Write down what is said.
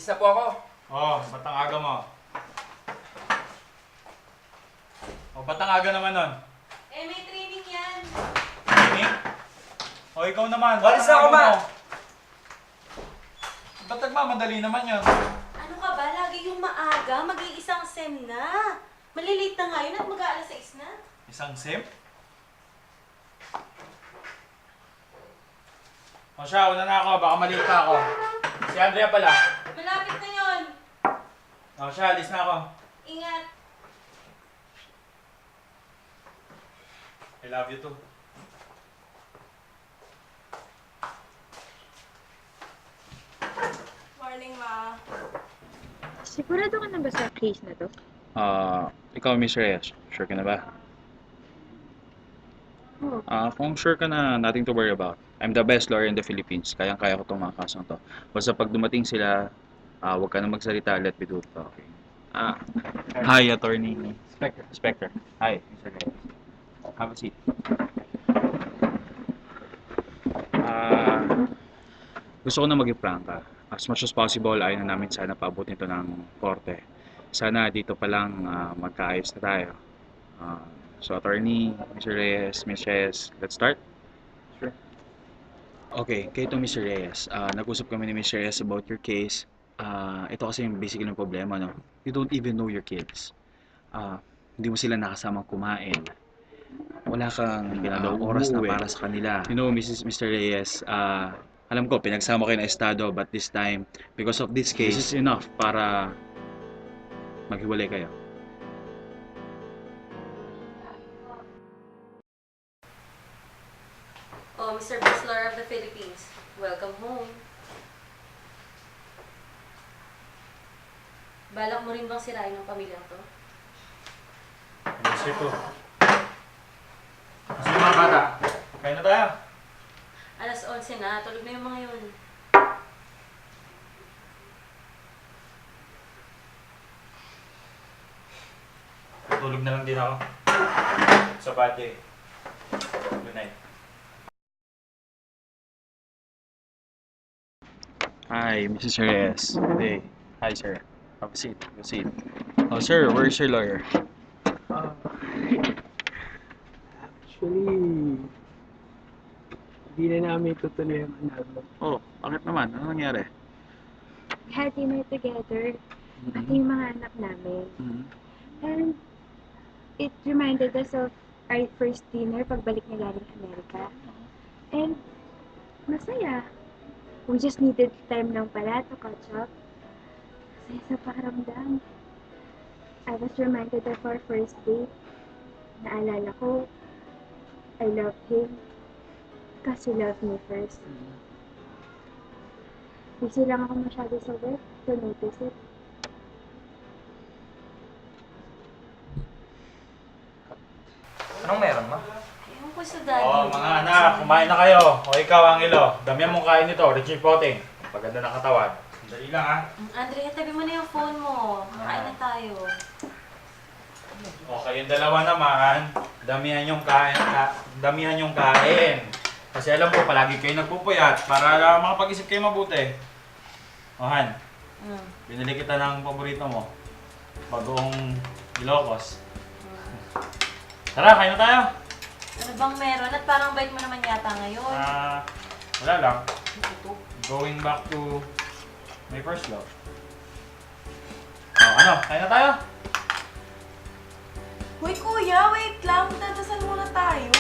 Alis na po ako. Ba't ang aga mo? Ba't ang aga naman nun? May training yan. Training? Ikaw naman. Walis na ako, ma! Ba't nagmamadali naman yun? Ano ka ba? Lagi yung maaga. Mag-iisang sem na. Malilate na nga yun at mag-aalas 6 na. Isang sim? Siya, una na ako. Baka maliit pa ako. Si Andrea pala. Malapit na yun. Siya, alis na ako. Ingat. I love you too. Morning, Ma. Sigurado ka na ba sa case na to? Ikaw, Miss Reyes, sure ka na ba? Oo. Kung sure ka na, nothing to worry about. I'm the best lawyer in the Philippines. Kayang-kaya ko itong mga kasong to. Basta pag dumating sila, huwag ka na magsalita, let me do it. Okay. Hi, attorney. Spectre. Hi, Mr. Reyes. Have a seat. Gusto ko na maging prangka. As much as possible, ayaw na namin sana paabot nito ng korte. Sana dito pa lang magkaayos na tayo. So, attorney, Mr. Reyes, Ms. Reyes, let's start? Sure. Okay, kayo to Mr. Reyes. Nag-usap kami ni Mr. Reyes about your case. Ito kasi yung basically yung problema, no? You don't even know your kids. Hindi mo sila nakasamang kumain. Wala kang oras na para sa kanila. You know, Mr. Reyes, alam ko, pinagsama kayo ng estado, but this time, because of this case, this is enough para maghiwalay kayo. Mr. Best Lawyer of the Philippines. Welcome home. Balak mo rin bang sirain ang pamilyang to? Isip ko. Kasi yung mga bata. Kain na tayo. Alas 11 na. Tulog na yung mga yun. Tutulog na lang din ako. Sa bate. Good night. Hi, Mrs. Reyes. Hey. Hi, sir. Have a seat. Have a seat. Oh, sir, where's your lawyer? Actually, hindi na namin tutuloy ang anak. Oh, bakit naman? Ano nangyari? We had dinner together, pati yung mga anak namin. And it reminded us of our first dinner pagbalik nila galing Amerika. And masaya. We just needed time lang pala to catch up. Masaya sa pakiramdam. I was reminded of our first date. Naalala ko, I loved him because he loved me first. Busy lang ako masyado sa work to notice it. Anong meron, ma? Ewan ko sa daddy mo. Mga anak, kumain na kayo. O ikaw, Angelo. Damihan mong kain nito. Richie Potting. Paganda ng katawan. Dali lang, ha? Andrea, tabi mo na yung phone mo. Makain na tayo. O, kayong dalawa naman, damihan yung kain. Damihan yung kain. Kasi alam ko, palagi kayo nagpupuyat para makapag-isip kayo mabuti. O, Han, binili kita ng paborito mo. Bagoong Ilocos. Tara, kain na tayo. Ano bang meron? At parang bait mo naman yata ngayon. Wala lang. Ito. Going back to my first love. Ano? Kain na tayo? Hoy kuya, wait lang. Dadasal muna tayo.